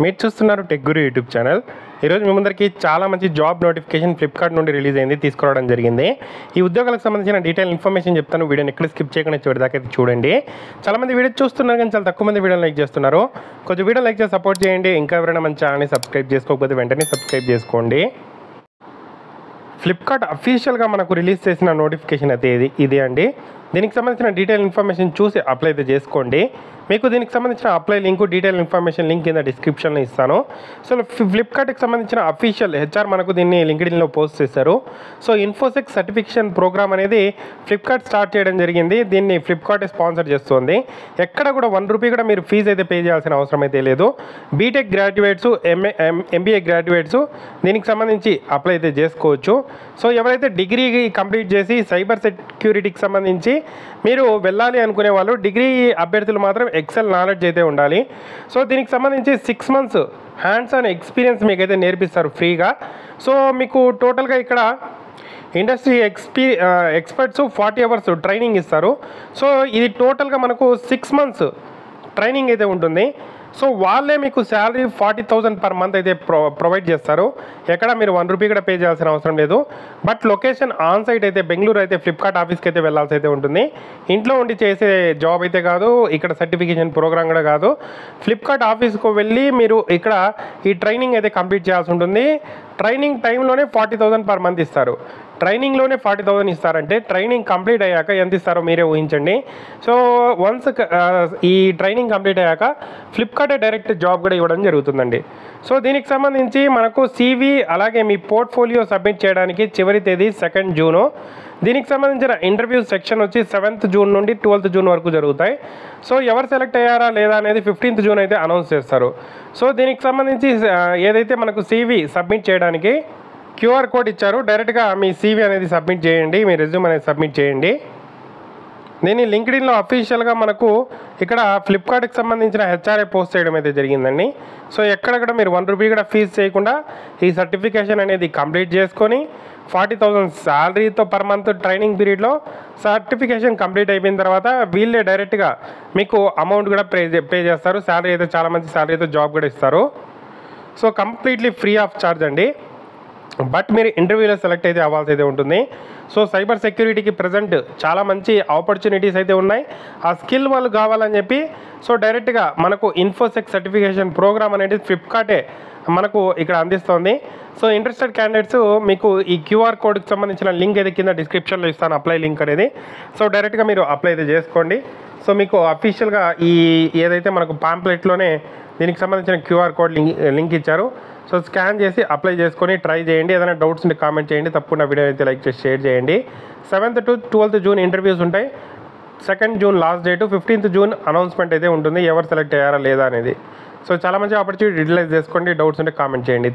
మీరు చూస్తున్నారు టెక్ గురు YouTube channel. ఈరోజు మీ ముందరికి చాలా మంచి జాబ్ నోటిఫికేషన్ ఫ్లిప్కార్ట్ నుండి రిలీజ్ అయింది, తీసుకురావడం జరిగింది. ఈ ఉద్యోగాలకు సంబంధించిన డీటెయిల్ ఇన్ఫర్మేషన్ చెప్తాను. వీడియోని ఎక్కడ స్కిప్ చేయకుండా చివరిదాకా అయితే చూడండి. చాలామంది వీడియో చూస్తున్నారు కానీ చాలా తక్కువ మంది వీడియో లైక్ చేస్తున్నారు. కొంచెం వీడియో లైక్ చేసి సపోర్ట్ చేయండి. ఇంకా ఎవరైనా మన ఛానల్ని సబ్స్క్రైబ్ చేసుకోకపోతే వెంటనే సబ్స్క్రైబ్ చేసుకోండి. ఫ్లిప్కార్ట్ అఫీషియల్గా మనకు రిలీజ్ చేసిన నోటిఫికేషన్ అయితే ఇది అండి. దీనికి సంబంధించిన డీటెయిల్ ఇన్ఫర్మేషన్ చూసి అప్లై అయితే చేసుకోండి. మీకు దీనికి సంబంధించిన apply link, detail information link కింద డిస్క్రిప్షన్లో ఇస్తాను. సో ఫ్లిప్కార్ట్కి సంబంధించిన అఫీషియల్ హెచ్ఆర్ మనకు దీన్ని లింక్డ్ఇన్లో పోస్ట్ చేశారు. సో ఇన్ఫోసిక్స్ సర్టిఫికేషన్ ప్రోగ్రామ్ అనేది ఫ్లిప్కార్ట్ స్టార్ట్ చేయడం జరిగింది. దీన్ని ఫ్లిప్కార్ట్ స్పాన్సర్ చేస్తుంది. ఎక్కడ కూడా ₹1 కూడా మీరు ఫీజు అయితే పే చేయాల్సిన అవసరం అయితే లేదు. బీటెక్ గ్రాడ్యుయేట్స్, ఎంబీఏ గ్రాడ్యుయేట్స్ దీనికి సంబంధించి అప్లై అయితే చేసుకోవచ్చు. సో ఎవరైతే డిగ్రీ కంప్లీట్ చేసి సైబర్ సెక్యూరిటీకి సంబంధించి మీరు వెళ్ళాలి అనుకునే వాళ్ళు, డిగ్రీ అభ్యర్థులు మాత్రం ఎక్సెల్ నాలెడ్జ్ అయితే ఉండాలి. సో దీనికి సంబంధించి 6 months హ్యాండ్స్ ఆన్ ఎక్స్పీరియన్స్ మీకైతే నేర్పిస్తారు ఫ్రీగా. సో మీకు టోటల్గా ఇక్కడ ఇండస్ట్రీ ఎక్స్పర్ట్స్ 40 hours ట్రైనింగ్ ఇస్తారు. సో ఇది టోటల్గా మనకు 6 months ట్రైనింగ్ అయితే ఉంటుంది. సో వాళ్ళే మీకు శాలరీ 40,000 per month అయితే ప్రొవైడ్ చేస్తారు. ఎక్కడ మీరు ₹1 కూడా పే చేయాల్సిన అవసరం లేదు. బట్ లొకేషన్ ఆన్ సైట్ అయితే బెంగళూరు అయితే ఫ్లిప్కార్ట్ ఆఫీస్కి అయితే వెళ్ళాల్సి అయితే ఉంటుంది. ఇంట్లో ఉండి చేసే జాబ్ అయితే కాదు, ఇక్కడ సర్టిఫికేషన్ ప్రోగ్రామ్ కూడా కాదు. ఫ్లిప్కార్ట్ ఆఫీస్కు వెళ్ళి మీరు ఇక్కడ ఈ ట్రైనింగ్ అయితే కంప్లీట్ చేయాల్సి ఉంటుంది. ట్రైనింగ్ టైంలోనే 40,000 per month ఇస్తారు. ట్రైనింగ్లోనే 40,000 ఇస్తారంటే ట్రైనింగ్ కంప్లీట్ అయ్యాక ఎంత ఇస్తారో మీరే ఊహించండి. సో వన్స్ ఈ ట్రైనింగ్ కంప్లీట్ అయ్యాక ఫ్లిప్కార్టే డైరెక్ట్ జాబ్ కూడా ఇవ్వడం జరుగుతుందండి. సో దీనికి సంబంధించి మనకు CV అలాగే మీ పోర్ట్ఫోలియో సబ్మిట్ చేయడానికి చివరి తేదీ 2nd June. దీనికి సంబంధించిన ఇంటర్వ్యూ సెక్షన్ వచ్చి 7th June నుండి 12th June వరకు జరుగుతాయి. సో ఎవరు సెలెక్ట్ అయ్యారా లేదా అనేది 15th June అయితే అనౌన్స్ చేస్తారు. సో దీనికి సంబంధించి ఏదైతే మనకు CV సబ్మిట్ చేయడానికి QR కోడ్ ఇచ్చారు, డైరెక్ట్గా మీ CV అనేది సబ్మిట్ చేయండి, మీ రెజ్యూమ్ అనేది సబ్మిట్ చేయండి. దీన్ని లింక్డ్ఇన్లో అఫీషియల్గా మనకు ఇక్కడ ఫ్లిప్కార్ట్కి సంబంధించిన హెచ్ఆర్ఏ పోస్ట్ చేయడం అయితే జరిగిందండి. సో ఎక్కడక్కడ మీరు ₹1 కూడా ఫీజు చేయకుండా ఈ సర్టిఫికేషన్ అనేది కంప్లీట్ చేసుకొని 40,000 శాలరీతో per month ట్రైనింగ్ పీరియడ్లో సర్టిఫికేషన్ కంప్లీట్ అయిపోయిన తర్వాత వీళ్ళే డైరెక్ట్గా మీకు అమౌంట్ కూడా పే చేస్తారు. శాలరీ అయితే చాలా మంచి శాలరీతో జాబ్ కూడా ఇస్తారు. So completely free of charge అండి. బట్ మీరు ఇంటర్వ్యూలో సెలెక్ట్ అయితే అవ్వాల్సి అయితే ఉంటుంది. సో సైబర్ సెక్యూరిటీకి ప్రజెంట్ చాలా మంచి ఆపర్చునిటీస్ అయితే ఉన్నాయి. ఆ స్కిల్ వాళ్ళు కావాలని చెప్పి సో డైరెక్ట్గా మనకు ఇన్ఫోసిక్స్ సర్టిఫికేషన్ ప్రోగ్రామ్ అనేది ఫ్లిప్కార్టే మనకు ఇక్కడ అందిస్తుంది. సో ఇంట్రెస్టెడ్ క్యాండిడేట్స్ మీకు ఈ QR కోడ్కి సంబంధించిన లింక్ అయితే కింద డిస్క్రిప్షన్లో ఇస్తాను, అప్లై లింక్ అనేది. సో డైరెక్ట్గా మీరు అప్లై అయితే చేసుకోండి. సో మీకు అఫీషియల్గా ఈ ఏదైతే మనకు పాంప్లెట్లోనే దీనికి సంబంధించిన QR కోడ్ లింక్ ఇచ్చారు. సో స్కాన్ చేసి అప్లై చేసుకొని ట్రై చేయండి. ఏదైనా డౌట్స్ ఉంటే కామెంట్ చేయండి. తప్పకుండా వీడియో అయితే లైక్ చేసి షేర్ చేయండి. 7th to 12th June interviews ఉంటాయి. 2nd June last date, 15th June announcement అయితే ఉంటుంది ఎవరు సెలెక్ట్ అయ్యారా లేదా అనేది. సో చాలా మంచి ఆపర్చునిటీ యూటిలైజ్ చేసుకోండి. డౌట్స్ ఉంటే కామెంట్ చేయండి.